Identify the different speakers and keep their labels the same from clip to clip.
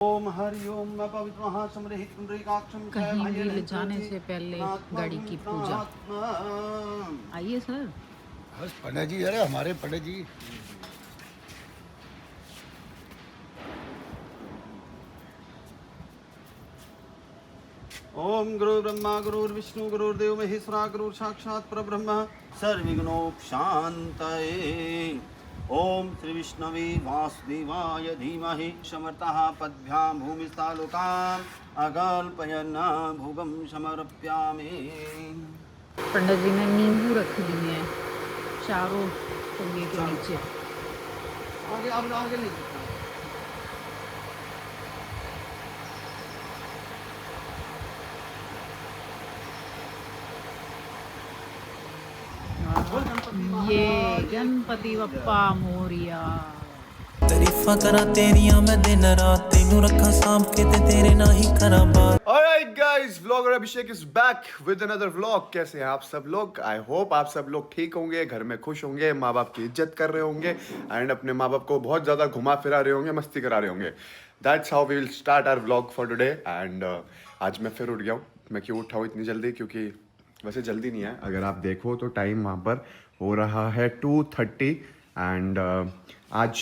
Speaker 1: ओम हरि ओम पवित्र महासमरहित पुंडरीकाक्षम
Speaker 2: कहीं भी ले जाने से पहले गाड़ी की पूजा। आइए सर।
Speaker 3: बस पंडित जी, अरे हमारे पंडित जी।
Speaker 1: ओम गुरु ब्रह्मा गुरुर्विष्णु गुरुर्देव महेश्वरा गुरु साक्षात् परब्रह्म सर्वविघ्नोपशान्तये। ओम श्री विष्णवे वासुदेवाय धीमहि समर्थः पद्भ्यां भूमिस्थालोकान् अकल्पयन् भुवं समर्प्यामि।
Speaker 2: पंडित जी ने नींबू रख दिए हैं चारों टंगे के नीचे।
Speaker 1: आगे अब आगे नहीं सकता।
Speaker 2: ये गणपति बप्पा मोरिया।
Speaker 4: तारीफां करा तेरियां मैं दिन रात तेनू रखा सांभ के ते तेरे ना ही करा बात।
Speaker 5: Alright guys, vlogger Abhishek is back with another vlog। कैसे हैं आप सब लोग? I hope आप सब लोग ठीक होंगे, घर में खुश होंगे, माँ बाप की इज्जत कर रहे होंगे एंड अपने माँ बाप को बहुत ज़्यादा घुमा फिरा रहे होंगे, मस्ती करा रहे होंगे। That's how we will start our vlog for today and आज मैं फिर उठ गया हूँ। मैं क्यों उठा हूँ इतनी जल्दी? क्योंकि वैसे जल्दी नहीं है, अगर आप देखो तो टाइम वहाँ पर हो रहा है 2:30 एंड आज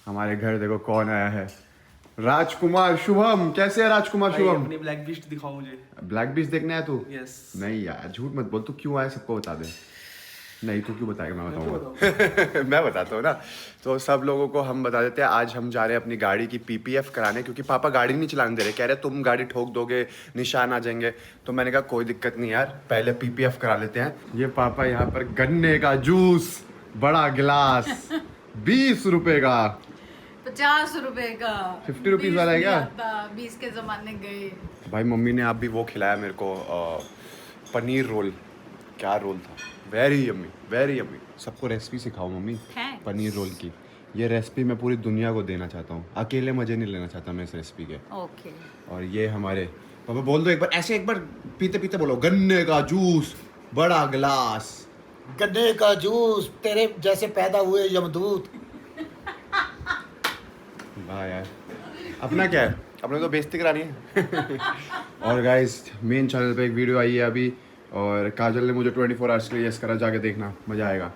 Speaker 5: हमारे घर देखो कौन आया है। राजकुमार शुभम। कैसे है राजकुमार शुभम?
Speaker 6: अपनी ब्लैक बीस्ट दिखाओ मुझे।
Speaker 5: ब्लैक बीस्ट देखना है तू?
Speaker 6: यस।
Speaker 5: नहीं यार झूठ मत बोल, तू क्यों आया सबको बता दे। नहीं तू क्यों बताएगा, मैं बताऊंगा। मैं बताता हूँ ना। तो सब लोगों को हम बता देते हैं, आज हम जा रहे हैं अपनी गाड़ी की पीपीएफ कराने, क्योंकि पापा गाड़ी नहीं चलाने दे रहे। कह रहे तुम गाड़ी ठोक दोगे, निशान आ जाएंगे। तो मैंने कहा कोई दिक्कत नहीं यार, पहले पीपीएफ करा लेते हैं। ये पापा यहाँ पर गन्ने का जूस बड़ा गिलास 20 रुपए का,
Speaker 2: 50 रुपए का,
Speaker 5: 50 रुपीज वाला है क्या?
Speaker 2: 20 के जमाने गए।
Speaker 5: भाई मम्मी ने आप भी वो खिलाया मेरे को पनीर रोल। क्या रोल था, वेरी यम्मी वेरी यम्मी। सबको रेसिपी सिखाओ मम्मी
Speaker 2: Thanks।
Speaker 5: पनीर रोल की। ये रेसिपी मैं पूरी दुनिया को देना चाहता हूँ, अकेले मजे नहीं लेना चाहता मैं इस रेसिपी के।
Speaker 2: ओके।
Speaker 5: और ये हमारे पापा बोल दो एक बार, ऐसे एक बार पीते पीते बोलो, गन्ने का जूस बड़ा गिलास।
Speaker 3: गन्ने का जूस तेरे जैसे पैदा हुए यमदूत।
Speaker 5: वाह यार, अपना क्या है, अपने तो बेइज्जती करानी है। और गाइस मेन चैनल पे एक वीडियो आई है अभी, और काजल ने मुझे 24 आवर्स के लिए यस करा, जाके देखना मजा आएगा।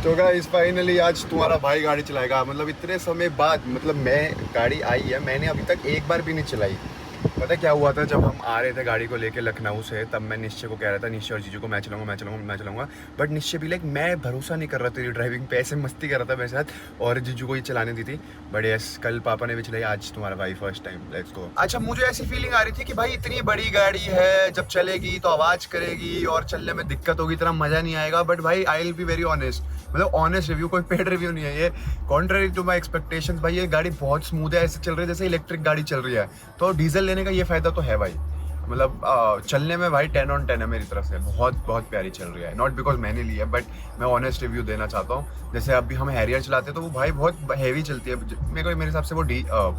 Speaker 5: तो गाइस फाइनली आज तुम्हारा भाई गाड़ी चलाएगा, मतलब इतने समय बाद। मतलब मैं गाड़ी आई है, मैंने अभी तक एक बार भी नहीं चलाई। पता क्या हुआ था, जब हम आ रहे थे गाड़ी को लेके लखनऊ से, तब मैं निश्चय को कह रहा था, निश्चय और जीजू को मैं चलाऊंगा। बट निश्चय भी लाइक मैं भरोसा नहीं कर रहा तेरी ड्राइविंग पे, ऐसे मस्ती कर रहा था मेरे साथ, और जीजू को ये चलाने दी थी। बट यस कल पापा ने भी चलाई, आज तुम्हारा भाई फर्स्ट टाइम। Let's go. अच्छा मुझे ऐसी फीलिंग आ रही थी कि भाई इतनी बड़ी गाड़ी है, जब चलेगी तो आवाज़ करेगी और चलने में दिक्कत होगी, इतना मज़ा नहीं आएगा। बट भाई I will be very honest, मतलब ऑनेस्ट रिव्यू, कोई पेड रिव्यू नहीं है ये। कॉन्ट्ररी टू माई एक्सपेक्टेशंस, भाई ये गाड़ी बहुत स्मूथ है, ऐसे चल रही है जैसे इलेक्ट्रिक गाड़ी चल रही है। तो डीजल लेने का ये फायदा तो है भाई, मतलब चलने में भाई 10 on 10 है मेरी तरफ से। बहुत बहुत प्यारी चल रही है, नॉट बिकॉज मैंने ली है, बट मैं ऑनेस्ट रिव्यू देना चाहता हूँ। जैसे अभी हम हैरियर चलाते हैं तो वो भाई बहुत हैवी चलती है। मेरे हिसाब से वो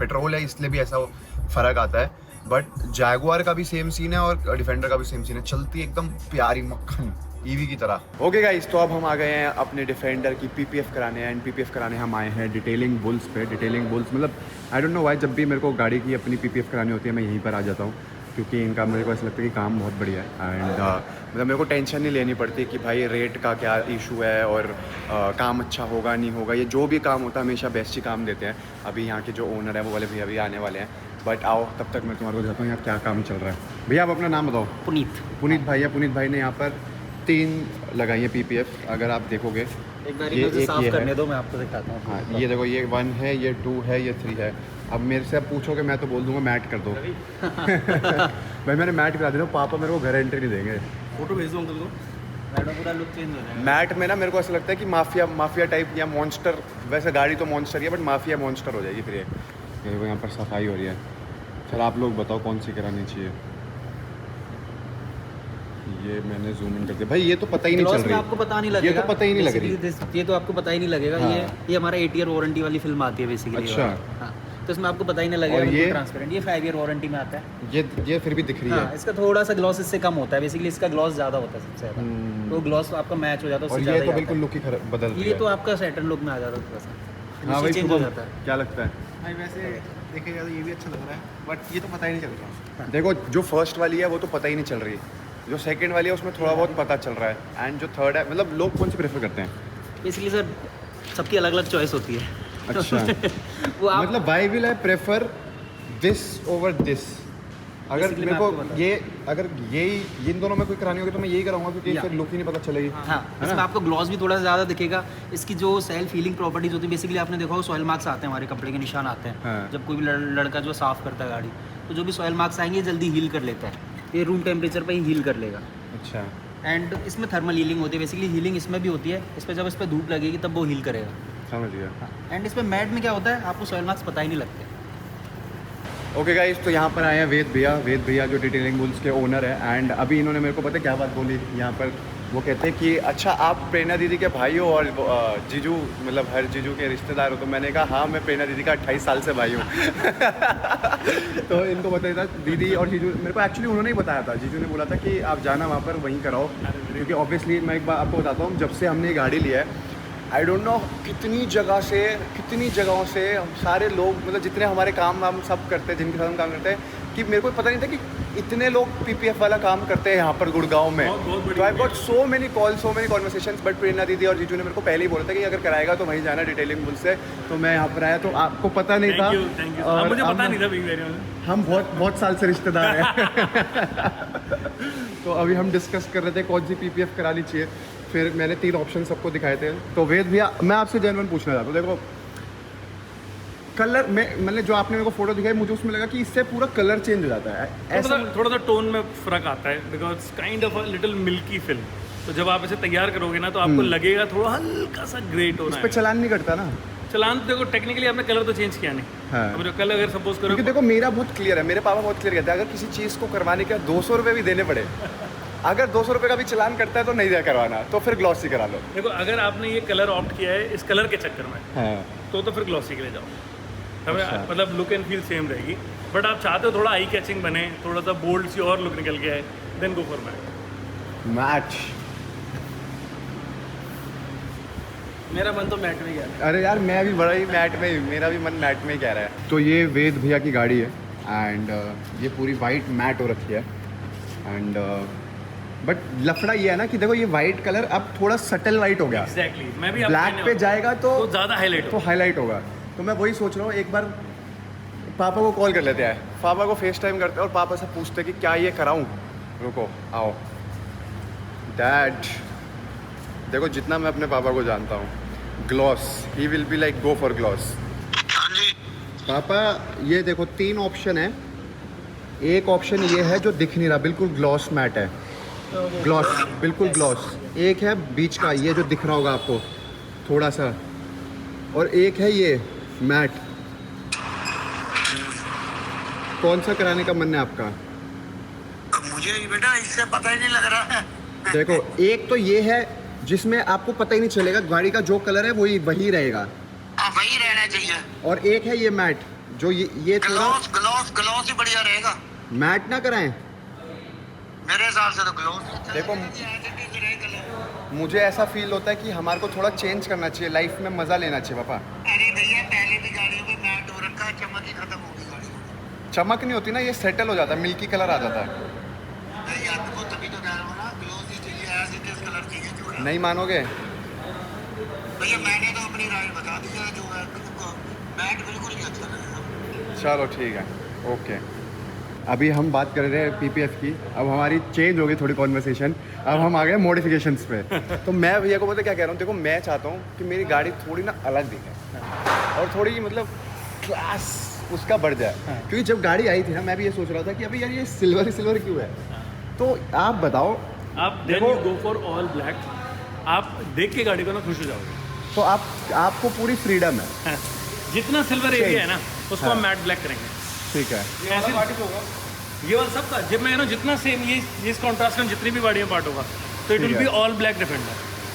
Speaker 5: पेट्रोल है, इसलिए भी ऐसा फ़र्क आता है। बट जैगुआर का भी सेम सीन है और डिफेंडर का भी सेम सीन है, चलती है एकदम प्यारी मक्खन ईवी की तरह। ओके गाइस, तो अब हम आ गए हैं अपने डिफेंडर की पीपीएफ कराने, एंड पीपीएफ कराने हम आए हैं डिटेलिंग बुल्स पे। डिटेलिंग बुल्स मतलब आई डोंट नो व्हाई, जब भी मेरे को गाड़ी की अपनी पीपीएफ करानी होती है मैं यहीं पर आ जाता हूँ, क्योंकि इनका मेरे को ऐसा लगता है कि काम बहुत बढ़िया है। एंड मतलब मेरे को टेंशन नहीं लेनी पड़ती कि भाई रेट का क्या इशू है और काम अच्छा होगा नहीं होगा। ये जो भी काम होता है हमेशा बेस्ट ही काम देते हैं। अभी यहाँ के जो ओनर है वो वाले भैया अभी आने वाले हैं, बट आओ तब तक मैं तुम्हारे को बताता हूँ यहाँ क्या काम चल रहा है। भैया आप अपना नाम बताओ। पुनीत भाई है। पुनीत भाई ने यहाँ पर 3 लगाई है पीपीएफ, अगर आप देखोगे।
Speaker 6: एक बार
Speaker 5: ये
Speaker 6: साफ
Speaker 5: ये
Speaker 6: करने
Speaker 5: है।
Speaker 6: दो, मैं आपको दिखाता हूँ।
Speaker 5: हाँ ये देखो, ये 1 है, ये 2 है, ये 3 है। अब मेरे से आप पूछोगे मैं तो बोल दूंगा मैट कर दो। भाई मैंने मैट करा दिया, पापा मेरे को घर एंट्री नहीं देंगे।
Speaker 6: फोटो भेज दो अंकल को, मैडम पूरा लुक चेंज हो जाएगा।
Speaker 5: मैट में ना मेरे को ऐसा लगता है कि माफिया टाइप या मॉन्स्टर, वैसे गाड़ी तो मॉन्स्टर ही है बट माफिया मॉन्स्टर हो जाएगी फिर ये। देखो यहाँ पर सफाई हो रही है। चल आप लोग बताओ कौन सी करानी चाहिए। ये मैंने जूम इन कर दिया भाई, ये तो पता ही नहीं चल रही।
Speaker 6: आपको पता नहीं लगेगा,
Speaker 5: ये तो पता ही नहीं लग रही।
Speaker 6: ये तो आपको पता ही नहीं लगेगा।
Speaker 5: हाँ।
Speaker 6: ये हमारा 8 ईयर वारंटी वाली फिल्म आती है बेसिकली।
Speaker 5: अच्छा।
Speaker 6: हाँ, तो इसमें आपको पता ही नहीं लगेगा।
Speaker 5: और ये
Speaker 6: ट्रांसपेरेंट, ये 5 ईयर वारंटी में आता है।
Speaker 5: ये फिर भी दिख रही
Speaker 6: हाँ,
Speaker 5: है।
Speaker 6: इसका थोड़ा सा ग्लॉस इससे कम होता है, बेसिकली इसका ग्लॉस ज़्यादा होता है सबसे ज़्यादा, तो ग्लॉस आपका मैच हो जाता है।
Speaker 5: और ये तो बिल्कुल लुक ही बदल रही है।
Speaker 6: ये तो आपका सैटर्न लुक में आ जाता है थोड़ा सा।
Speaker 5: हाँ भाई
Speaker 6: चेंज हो जाता है।
Speaker 5: क्या लगता है?
Speaker 7: भाई वैसे देखेगा तो ये भी अच्छा लग रहा है, बट ये तो पता ही नहीं चल रहा।
Speaker 5: देखो जो फर्स्ट वाली है वो तो पता ही नहीं चल रही, जो सेकंड वाली है उसमें थोड़ा बहुत पता चल रहा है, एंड जो थर्ड है मतलब लोग कौन सी प्रेफर करते हैं?
Speaker 6: बेसिकली सर सबकी अलग अलग चॉइस होती है।
Speaker 5: अच्छा
Speaker 6: वो आप
Speaker 5: मतलब why will I prefer this over this? अगर
Speaker 6: Basically
Speaker 5: मेरे
Speaker 6: मैं
Speaker 5: को
Speaker 6: आपको बता
Speaker 5: ये अगर यही इन दोनों में कोई करानी होगी तो मैं यही कराऊंगा, क्योंकि
Speaker 6: या।
Speaker 5: फिर लुक ही नहीं पता चलेगी।
Speaker 6: हाँ,
Speaker 5: है
Speaker 6: इसमें
Speaker 5: ना?
Speaker 6: आपको ग्लॉस भी थोड़ा सा ज़्यादा दिखेगा। इसकी जो सेल्फ हीलिंग प्रॉपर्टीज होती है, बेसिकली आपने देखा हो सॉइल मार्क्स आते हैं, हमारे कपड़े के निशान आते हैं
Speaker 5: हाँ।
Speaker 6: जब कोई भी लड़का जो साफ़ करता है गाड़ी, तो जो भी सॉइल मार्क्स आएंगे ये जल्दी हील कर लेता है, ये रूम टेम्परेचर पर ही हील कर लेगा।
Speaker 5: अच्छा
Speaker 6: एंड इसमें थर्मल हीलिंग होती है, बेसिकली हीलिंग इसमें भी होती है। इस पर जब इस पर धूप लगेगी तब वो हील करेगा।
Speaker 5: समझ गया।
Speaker 6: एंड इसमें मैट में क्या होता है, आपको सॉइल मार्क्स पता ही नहीं लगते।
Speaker 5: ओके गाइस, तो यहाँ पर आए हैं वेद भैया जो डिटेलिंग बुल्स के ओनर है, एंड अभी इन्होंने मेरे को पता है क्या बात बोली यहाँ पर। वो कहते हैं कि अच्छा आप प्रेरणा दीदी के भाई हो और जीजू मतलब हर जीजू के रिश्तेदार हो। तो मैंने कहा हाँ मैं प्रेरणा दीदी का 28 साल से भाई हूँ। तो इनको बताया था दीदी और जीजू, मेरे को एक्चुअली उन्होंने ही बताया था, जीजू ने बोला था कि आप जाना वहाँ पर वहीं कराओ, क्योंकि ऑब्वियसली मैं एक बार आपको बताता हूँ, जब से हमने ये गाड़ी लिया है आई डोंट नो कितनी जगहों से सारे लोग मतलब जितने हमारे काम वाम सब करते हैं, जिनके साथ हम काम करते हैं, कि मेरे को पता नहीं था कि इतने लोग पीपीएफ वाला काम करते हैं यहाँ पर गुड़गांव में। तो I got so many call, so many conversations, but Prerna दीदी और जीजू ने मेरे को पहले ही बोला था कि अगर कराएगा तो वहीं जाना डिटेलिंग बुल से। तो मैं यहाँ पर आया तो आपको पता नहीं था,
Speaker 8: और मुझे पता नहीं था,
Speaker 5: हम बहुत साल से रिश्तेदार हैं। तो अभी हम डिस्कस कर रहे थे कौन सी पीपीएफ करानी चाहिए, फिर मैंने 3 ऑप्शन सबको दिखाए थे। तो वेद भैया मैं आपसे जेन्युइन पूछना चाहता हूँ, देखो कलर में मैंने जो आपने मेरे को फोटो दिखाई, मुझे उसमें लगा कि इससे पूरा कलर चेंज हो जाता है ऐसा।
Speaker 8: थोड़ा सा टोन में फर्क आता है, because kind of a little milky film. तो जब आप इसे तैयार करोगे ना तो आपको लगेगा थोड़ा हल्का सा ग्रे टोन
Speaker 5: इस पे चलान नहीं करता ना?
Speaker 8: चलान तो देखो टेक्निकली आपने कलर तो चेंज किया नहीं।
Speaker 5: हाँ।
Speaker 8: अब जो कलर अगर सपोज करो,
Speaker 5: क्योंकि देखो मेरा बहुत क्लियर है, मेरे पापा बहुत क्लियर कहते हैं अगर किसी चीज़ को करवाने के 200 रुपये भी देने पड़े, अगर 200 रुपये का भी चलान करता है तो नहीं करवाना, तो फिर ग्लॉसी करा लो।
Speaker 8: देखो अगर आपने ये कलर ऑप्ट किया है इस कलर के चक्कर में,
Speaker 5: हाँ।
Speaker 8: तो फिर ग्लॉसी के लिए जाओ। हमें
Speaker 5: अच्छा।
Speaker 8: मतलब लुक एंड फील सेम रहेगी, बट आप चाहते हो थोड़ा आई कैचिंग बने, थोड़ा सा बोल्ड सी और लुक निकल के आए, देन गो फॉर
Speaker 5: मैच।
Speaker 6: मेरा मन तो मैट में गया।
Speaker 5: अरे यार मैं भी बड़ा ही मैट में, मेरा भी मन मैट में ही कह रहा है। तो ये वेद भैया की गाड़ी है, एंड ये पूरी वाइट मैट हो रखी है, एंड बट लफड़ा ये है ना कि देखो ये वाइट कलर अब थोड़ा सटल वाइट हो गया।
Speaker 8: एग्जैक्टली, मैं भी
Speaker 5: ब्लैक पे जाएगा तो
Speaker 8: ज़्यादा हाईलाइट
Speaker 5: तो हाईलाइट होगा। तो मैं वही सोच रहा हूँ एक बार पापा को कॉल कर लेते हैं, पापा को फेस टाइम करते हैं और पापा से पूछते हैं कि क्या ये कराऊं। रुको आओ डैड, देखो जितना मैं अपने पापा को जानता हूँ, gloss he will be like go for gloss. पापा ये देखो 3 ऑप्शन है, एक ऑप्शन ये है जो दिख नहीं रहा, बिल्कुल ग्लॉस मैट है, ग्लॉस बिल्कुल ग्लॉस। एक है बीच का ये जो दिख रहा होगा आपको थोड़ा सा, और एक है ये मैट। कौन सा कराने का मन है आपका?
Speaker 3: मुझे बेटा इससे पता ही नहीं लग रहा है।
Speaker 5: देखो एक तो ये है जिसमें आपको पता ही नहीं चलेगा, गाड़ी का जो कलर है वही रहेगा,
Speaker 3: वही रहना चाहिए।
Speaker 5: और एक है ये मैट जो ये थोड़ा
Speaker 3: ग्लॉस ग्लॉस ग्लॉस ही बढ़िया रहेगा।
Speaker 5: मैट ना कराएं।
Speaker 3: मेरे हिसाब से तो ग्लॉस।
Speaker 5: देखो मुझे ऐसा फील होता है कि हमारे को थोड़ा चेंज करना चाहिए, लाइफ में मज़ा लेना चाहिए पापा।
Speaker 3: अरे भैया पहले भी गाड़ियों में मैट हो रखा है, चमक ही खत्म हो गई गाड़ी में।
Speaker 5: चमक नहीं होती ना, ये सेटल हो जाता है, मिल्की कलर आ जाता है।
Speaker 3: अरे आपको तभी तो कह रहा हूँ ना, ग्लॉस ही चाहिए, एज इट इज कलर चाहिए जो है।
Speaker 5: नहीं मानोगे?
Speaker 3: भैया मैंने तो अपनी राय बता दी है, जो है मैट बिल्कुल नहीं अच्छा लगेगा।
Speaker 5: चलो ठीक है, ओके। अभी हम बात कर रहे हैं पीपीएफ की, अब हमारी चेंज हो गई थोड़ी कॉन्वर्सेशन, अब हम आ गए मॉडिफिकेशंस पे। तो मैं भैया को पता क्या कह रहा हूँ, देखो मैं चाहता हूँ कि मेरी गाड़ी थोड़ी ना अलग दिखे और थोड़ी मतलब क्लास उसका बढ़ जाए, क्योंकि जब गाड़ी आई थी ना मैं भी ये सोच रहा था कि अभी यार ये सिल्वर क्यों है। तो आप बताओ,
Speaker 8: आप देखो गो फॉर ऑल ब्लैक, आप देख के गाड़ी को ना खुश हो जाओगे।
Speaker 5: तो आपको पूरी फ्रीडम है,
Speaker 8: जितना सिल्वर एरिया है ना उसको हम मैट ब्लैक करेंगे।
Speaker 5: ठीक है।
Speaker 8: ये वाला सबका जब मैं ना जितना सेम ये इस कॉन्ट्रास्ट में जितनी भी गाड़ियाँ पार्ट होगा तो it will be all black defender.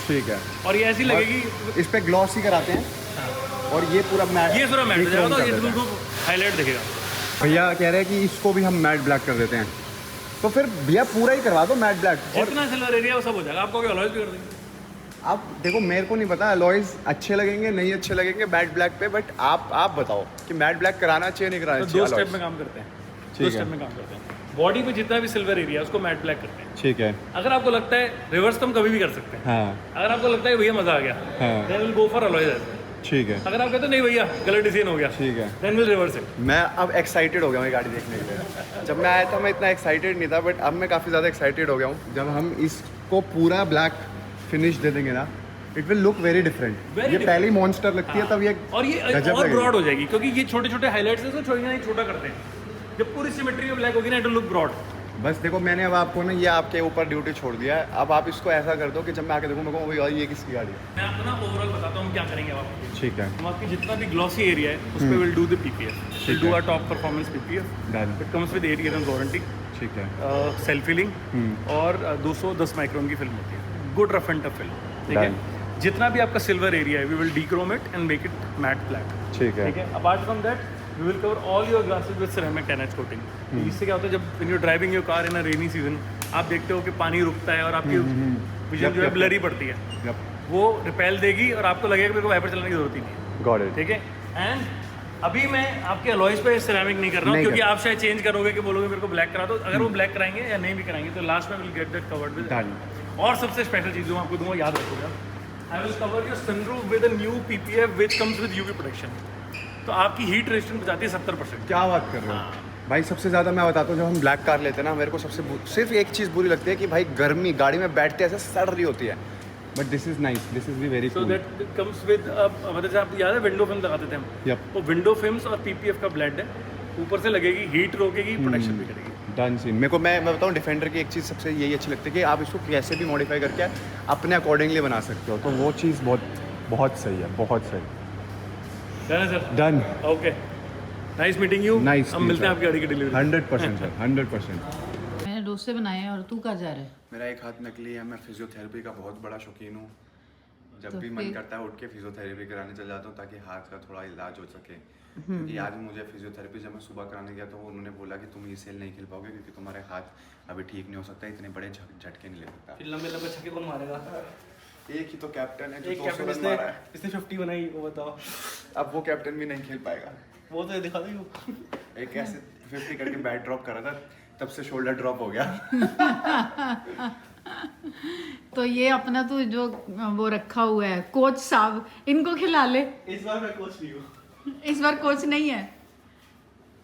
Speaker 5: ठीक है।
Speaker 8: और ये ऐसी लगेगी,
Speaker 5: इस पे ग्लॉस ही कराते हैं और ये पूरा मैट,
Speaker 8: ये पूरा मैट हो जाएगा, तो ये बिल्कुल हाईलाइट दिखेगा।
Speaker 5: भैया कह रहे हैं कि इसको भी हम मैट ब्लैक कर देते हैं, तो फिर भैया पूरा ही करवा दो मैट ब्लैक।
Speaker 8: जितना सिल्वर एरिया वो सब हो जाएगा, आपको अलॉय भी कर देंगे।
Speaker 5: आप देखो, मेरे को नहीं पता अलॉयज अच्छे लगेंगे नहीं अच्छे लगेंगे मैट ब्लैक पे, बट आप बताओ कि मैट ब्लैक कराना चाहिए नहीं कराना
Speaker 8: तो
Speaker 5: चाहिए।
Speaker 8: 2 स्टेप
Speaker 5: alloys?
Speaker 8: में काम करते हैं,
Speaker 5: ठीक
Speaker 8: 2
Speaker 5: है।
Speaker 8: स्टेप में काम करते हैं। बॉडी पे जितना भी सिल्वर एरिया है उसको मैट ब्लैक करते हैं।
Speaker 5: ठीक है।
Speaker 8: अगर आपको लगता है रिवर्स तो हम कभी भी कर सकते हैं।
Speaker 5: हाँ
Speaker 8: अगर आपको लगता है भैया मजा आ गया,
Speaker 5: हाँ।
Speaker 8: Then will go for alloy.
Speaker 5: ठीक है।
Speaker 8: अगर आप कहते हो नहीं भैया गलत डिसीजन हो गया,
Speaker 5: ठीक है।
Speaker 8: Then will reverse it.
Speaker 5: मैं अब एक्साइटेड हो गया हूँ ये गाड़ी देखने के लिए। जब मैं आया था मैं इतना एक्साइटेड नहीं था, बट अब मैं काफ़ी ज़्यादा एक्साइटेड हो गया हूँ। जब हम इसको पूरा ब्लैक फिनिश दे देंगे ना, it will look very different. ये पहली मॉन्स्टर लगती है तब ये
Speaker 8: और ये
Speaker 5: गजब
Speaker 8: और
Speaker 5: लगेगी।
Speaker 8: ब्रॉड हो जाएगी क्योंकि ये छोटे छोटे हाइलाइट्स है, छोटा नहीं छोटा करते हैं। जब पूरी सिमेट्री में ब्लैक होगी ना, इट विल लुक ब्रॉड।
Speaker 5: बस देखो, मैंने अब आपको ना ये आपके ऊपर ड्यूटी छोड़ दिया है। अब आप इसको ऐसा कर दो कि जब मैं आके देखूँ मैं कहूँ भाई ये किसकी गाड़ी है।
Speaker 8: मैं आपको ना ओवरऑल बताता हूँ हम क्या करेंगे। आपको
Speaker 5: ठीक है।
Speaker 8: हम आपकी जितना भी ग्लॉसी एरिया है उस पर will do the PPF, will do our top performance PPF.
Speaker 5: Done.
Speaker 8: It comes with 8 year warranty,
Speaker 5: ठीक है।
Speaker 8: सेल्फ फिलिंग और 210 माइक्रोन की फिल्म होती है। Good rough and tough film, ठीक है। जितना भी आपका सिल्वर एरिया है we will dechrome it and make it matte black,
Speaker 5: ठीक है।
Speaker 8: ठीक है। Apart from that we will cover all your glasses with ceramic 10H coating. इससे क्या होता है, जब when you driving your car in a rainy season, आप देखते हो कि पानी रुकता है और आपकी विजन जो है ब्लरी पड़ती है,
Speaker 5: Yep.
Speaker 8: वो रिपेल देगी और आपको लगेगा मेरे को वाइपर चलाने की जरूरत ही नहीं है,
Speaker 5: गॉट इट।
Speaker 8: ठीक है। एंड अभी मैं आपके अलॉयज पे सिरेमिक नहीं कर रहा हूँ क्योंकि आप शायद चेंज करोगे कि बोलोगे मेरे को ब्लैक करा दो। अगर वो ब्लैक कराएंगे या नहीं भी कराएंगे तो लास्ट में will get that covered with.
Speaker 5: Done.
Speaker 8: और सबसे स्पेशल चीज़ जो मैं आपको दूंगा, याद रखोगे आप, I will cover your sunroof with a new PPF which comes with UV protection. तो आपकी हीट रेजिस्टेंस बचाती है 70%।
Speaker 5: क्या बात कर रहे हो भाई। सबसे ज़्यादा मैं बताता हूँ, जब हम ब्लैक कार लेते हैं ना, मेरे को सिर्फ एक चीज़ बुरी लगती है कि भाई गर्मी गाड़ी में बैठते ऐसे सड़ रही होती है। But this is nice, this is भी very
Speaker 8: so
Speaker 5: cool.
Speaker 8: That comes with, मतलब जैसे आप याद है विंडो फिल्म लगाते थे हम,
Speaker 5: Yep.
Speaker 8: वो विंडो फिल्म्स और पीपीएफ का ब्लेंड है, ऊपर से लगेगी, हीट रोकेगी, प्रोटेक्शन भी करेगी।
Speaker 5: Done scene. मेरे को मैं बताऊँ डिफेंडर की एक चीज़ सबसे यही अच्छी लगती है कि आप इसको कैसे भी मॉडिफाई करके अपने अकॉर्डिंगली बना सकते हो, तो वो चीज़ बहुत सही है, बहुत सही।
Speaker 8: डन है sir.
Speaker 5: Done.
Speaker 8: Okay, nice meeting you.
Speaker 5: Nice.
Speaker 8: हम मिलते हैं आपकी गाड़ी की डिलीवरी।
Speaker 5: 100% सर, 100%।
Speaker 2: मैंने डोसे बनाए हैं और तू कहाँ जा रहा है?
Speaker 5: मेरा एक हाथ नकली है। मैं फिजियोथेरेपी का बहुत बड़ा शौकीन हूँ। जब
Speaker 2: तो
Speaker 5: भी मन
Speaker 2: फिर?
Speaker 5: करता है उठ के फिजियोथेरेपी कराने चल जाता हूँ ताकि हाथ का थोड़ा इलाज हो सके। क्योंकि आज मुझे फिजियोथेरेपी जब मैं सुबह कराने गया तो उन्होंने बोला कि तुम ये सेल नहीं खेल पाओगे क्योंकि तुम्हारे हाथ अभी ठीक नहीं हो सकता, इतने बड़े झटके नहीं ले सकता।
Speaker 6: फिर लंबे लंबे छक्के कौन मारेगा?
Speaker 5: एक ही तो कैप्टन है जो
Speaker 6: एक
Speaker 5: 200
Speaker 6: कैप्टन
Speaker 5: रन मारा है।
Speaker 6: इसने 50 बनाई, वो बताओ।
Speaker 5: अब वो कैप्टन भी नहीं खेल पाएगा।
Speaker 6: वो तो दिखा दो।
Speaker 5: एक ऐसे 50 करके बैट ड्रॉप करा था, तब से शोल्डर ड्रॉप हो गया।
Speaker 2: तो ये अपना तो जो वो रखा हुआ है कोच साहब, इनको खिला ले।
Speaker 6: इस बार मैं कोच नहीं हूँ।
Speaker 2: इस बार कोच नहीं है,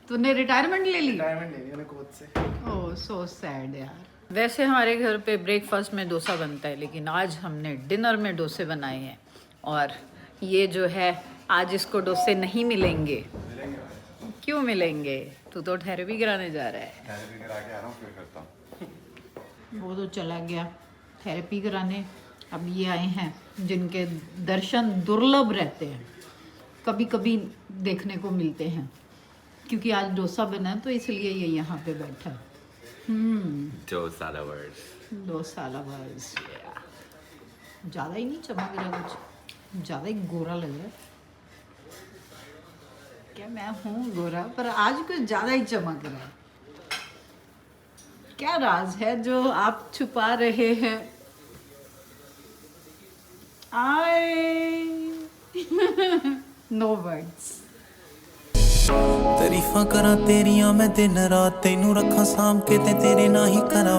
Speaker 2: तूने रिटायरमेंट ले ली?
Speaker 7: रिटायरमेंट लेनी है कोच से।
Speaker 2: ओह सो सैड यार। वैसे हमारे घर पे ब्रेकफास्ट में डोसा बनता है, लेकिन आज हमने डिनर में डोसे बनाए हैं। और ये जो है आज इसको डोसे नहीं मिलेंगे। क्यों मिलेंगे? तू तो थेरेपी कराने जा रहा है।
Speaker 5: थेरेपी करा के आ रहा हूँ, फिर करता हूँ।
Speaker 2: वो तो चला गया थेरेपी कराने। अब ये आए हैं जिनके दर्शन दुर्लभ रहते हैं, कभी कभी देखने को मिलते हैं। क्योंकि आज डोसा बना है तो इसलिए ये यहाँ पे बैठा है।
Speaker 5: डोसा लवर्स।
Speaker 2: डोसा लवर्स। ज़्यादा ही नहीं चमक रहा, कुछ ज़्यादा ही गोरा लग रहा है। क्या मैं हूँ गोरा, पर आज कुछ ज़्यादा ही चमक रहा है। क्या राज है जो आप छुपा रहे हैं? No words.
Speaker 4: तारीफां करा तेरियां मैं दिन रात, तेनू रखा साम के ते तेरे ना ही करा